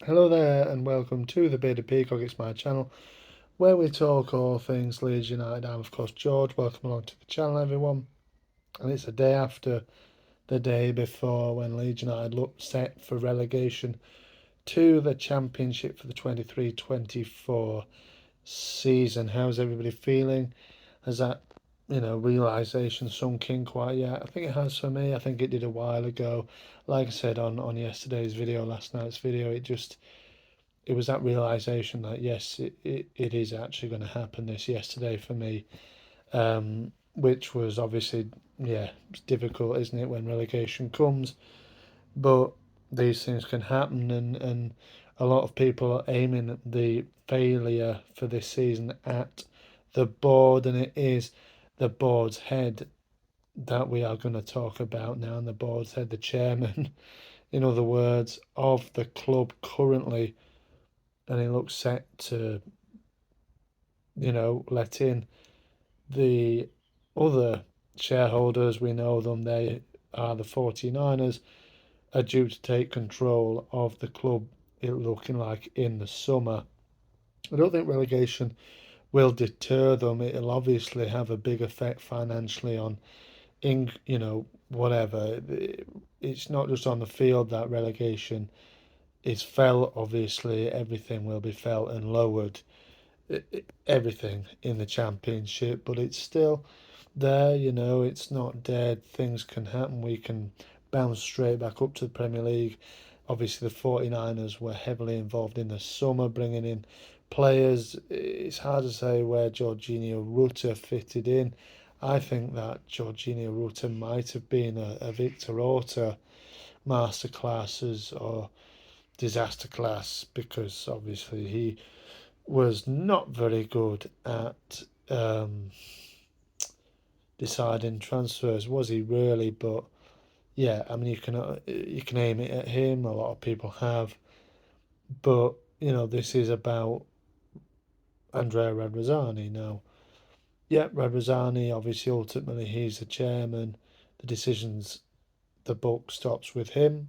Hello there and welcome to the Bearded Peacock, it's my channel where we talk all things Leeds United. I'm of course George, welcome along to the channel everyone. And it's a day after the day before when Leeds United looked set for relegation to the Championship for the 23-24 season. How's everybody feeling? Has that, realisation sunk in quite yet? I think it has for me. I think it did a while ago. Like I said on yesterday's video, last night's video, it was that realization that yes, it is actually going to happen this yesterday for me, which was obviously, yeah, it's difficult, isn't it, when relegation comes? But these things can happen, and a lot of people are aiming the failure for this season at the board, and it is the board's head that we are going to talk about now. And the board's head, the chairman, in other words, of the club currently, and he looks set to, let in the other shareholders. We know them, they are the 49ers, are due to take control of the club, it looking like in the summer. I don't think relegation will deter them. It'll obviously have a big effect financially on, whatever. It's not just on the field that relegation is felt, obviously, everything will be felt and lowered, everything in the championship, but it's still there, it's not dead. Things can happen. We can bounce straight back up to the Premier League. Obviously, the 49ers were heavily involved in the summer, bringing in players. It's hard to say where Jorginho Rutter fitted in. I think that Jorginho Rutter might have been a Victor Orta masterclasses or disaster class, because obviously he was not very good at deciding transfers, was he really? But yeah, I mean, you can aim it at him. A lot of people have, but this is about Andrea Radrizzani now. Yeah, Radrizzani, obviously, ultimately he's the chairman. The decisions, the book stops with him,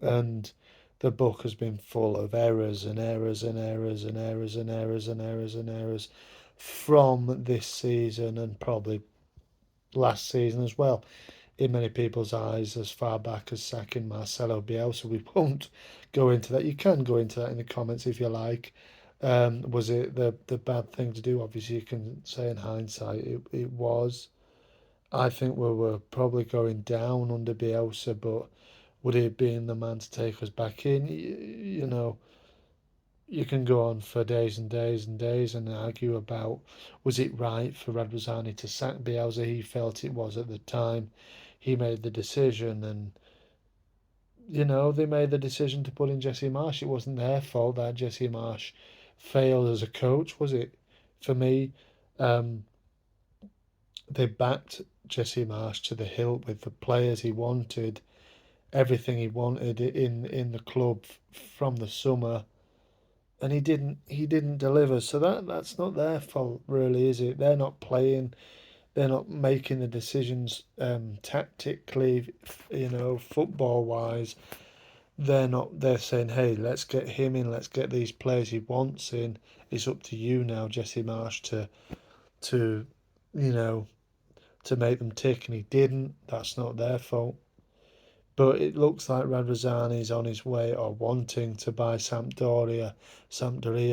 and the book has been full of errors and errors and errors and errors and errors and errors and errors from this season and probably last season as well, in many people's eyes, as far back as sacking Marcelo Bielsa. We won't go into that. You can go into that in the comments if you like. Was it the bad thing to do? Obviously, you can say in hindsight it was. I think we were probably going down under Bielsa, but would he have been the man to take us back in? You can go on for days and days and days and argue about, was it right for Radrizzani to sack Bielsa? He felt it was at the time. He made the decision, and they made the decision to put in Jesse Marsh. It wasn't their fault that Jesse Marsh failed as a coach, was it? For me, um, they backed Jesse Marsh to the hilt with the players he wanted, everything he wanted in the club from the summer, and he didn't deliver. So that's not their fault, really, is it? They're not playing. They're not making the decisions tactically, football wise. They're not. They're saying, "Hey, let's get him in. Let's get these players he wants in. It's up to you now, Jesse Marsh, to you know to make them tick." And he didn't. That's not their fault. But it looks like Radrizzani is on his way or wanting to buy Sampdoria,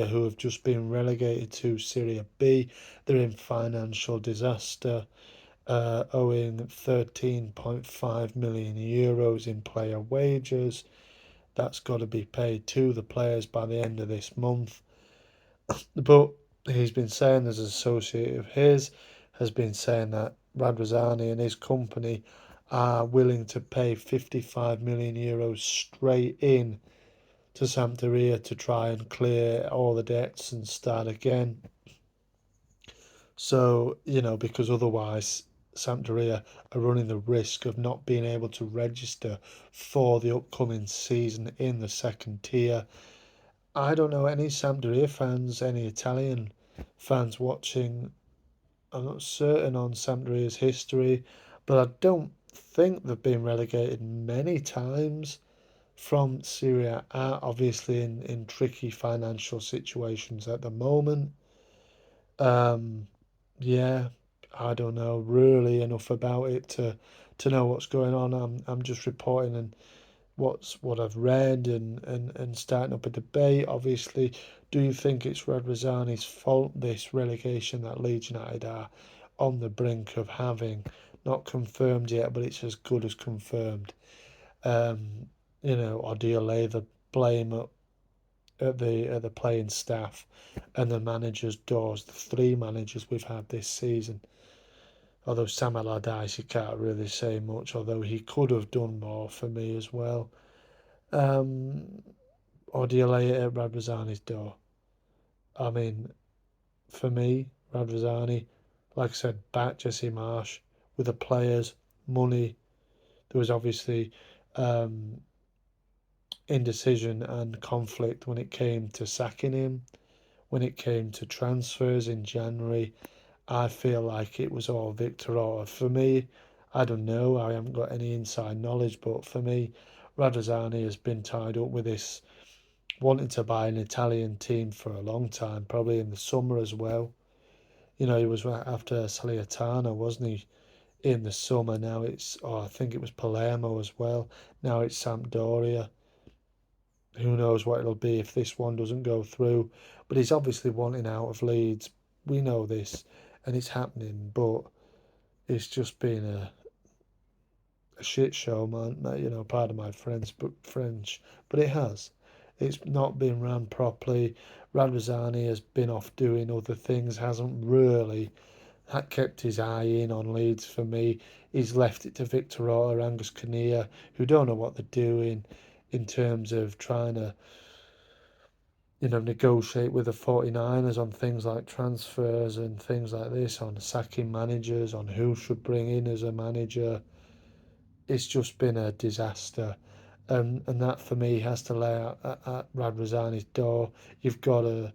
who have just been relegated to Serie B. They're in financial disaster, owing 13.5 million euros in player wages. That's got to be paid to the players by the end of this month. But he's been saying, as an associate of his, has been saying that Radrizzani and his company are willing to pay 55 million euros straight in to Sampdoria to try and clear all the debts and start again. So, because otherwise Sampdoria are running the risk of not being able to register for the upcoming season in the second tier. I don't know any Sampdoria fans, any Italian fans watching. I'm not certain on Sampdoria's history, but I don't think they've been relegated many times from Syria are obviously in tricky financial situations at the moment. Um, yeah, I don't know really enough about it to know what's going on. I'm just reporting and what I've read and starting up a debate. Obviously, do you think it's Radrizzani's fault this relegation that Leeds United are on the brink of having? Not confirmed yet, but it's as good as confirmed. Um, or do you lay the blame at the playing staff and the managers' doors? The three managers we've had this season. Although Sam Allardyce, you can't really say much. Although he could have done more for me as well. Um, or do you lay it at Radrizzani's door? I mean, for me, Radrizzani, like I said, back Jesse Marsh with the players, money. There was obviously um, indecision and conflict when it came to sacking him, when it came to transfers in January. I feel like it was all Victor Orta. For me, I don't know, I haven't got any inside knowledge, but for me, Radrizzani has been tied up with this wanting to buy an Italian team for a long time, probably in the summer as well. He was right after Salernitana, wasn't he, in the summer? Now I think it was Palermo as well. Now it's Sampdoria. Who knows what it'll be if this one doesn't go through? But he's obviously wanting out of Leeds. We know this, and it's happening. But it's just been a shit show, man. Pardon my French, but it has. It's not been run properly. Radrizzani has been off doing other things. Hasn't really kept his eye in on Leeds for me. He's left it to Victor Orta, Angus Kinnear, who don't know what they're doing in terms of trying to negotiate with the 49ers on things like transfers and things like this, on sacking managers, on who should bring in as a manager. It's just been a disaster. And that for me has to lay out at Radrizzani's door. You've got to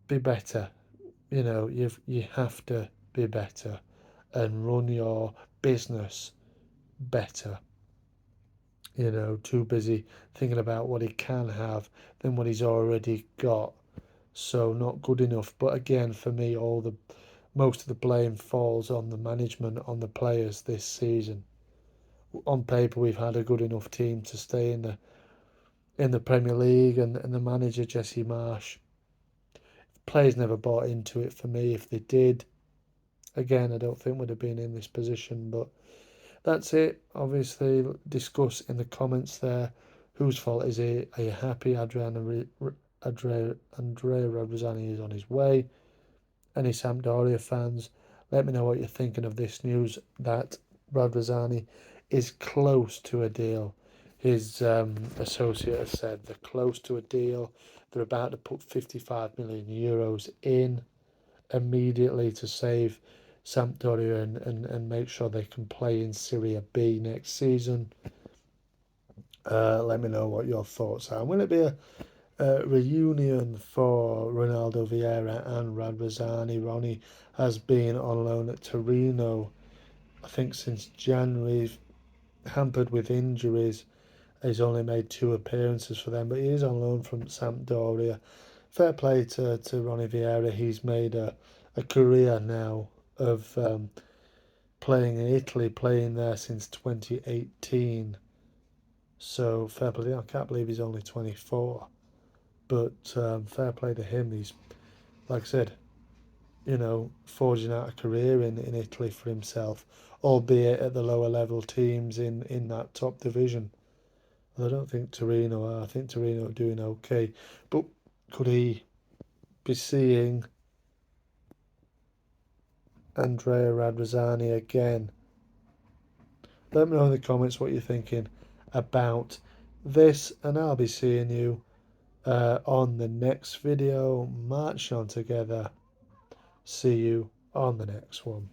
be better. You have to be better and run your business better. Too busy thinking about what he can have than what he's already got. So not good enough. But again, for me, most of the blame falls on the management, on the players this season. On paper, we've had a good enough team to stay in the Premier League, and the manager Jesse Marsh. Players never bought into it for me. If they did, again, I don't think we'd have been in this position. But that's it. Obviously, discuss in the comments there. Whose fault is it? Are you happy Andrea Radrizzani is on his way? Any Sampdoria fans, let me know what you're thinking of this news that Radrizzani is close to a deal. His associate has said they're close to a deal. They're about to put 55 million euros in immediately to save Sampdoria and make sure they can play in Serie B next season. Let me know what your thoughts are. Will it be a reunion for Ronaldo Vieira and Radrizzani? Ronnie has been on loan at Torino, I think, since January, hampered with injuries. He's only made 2 appearances for them, but he is on loan from Sampdoria. Fair play to Ronnie Vieira. He's made a career now of playing in Italy, playing there since 2018. So fair play. I can't believe he's only 24. But fair play to him. He's, like I said, forging out a career in Italy for himself, albeit at the lower level teams in that top division. I don't think Torino are. I think Torino are doing okay. But could he be seeing Andrea Radrizzani again? Let me know in the comments what you're thinking about this, and I'll be seeing you on the next video. March on together. See you on the next one.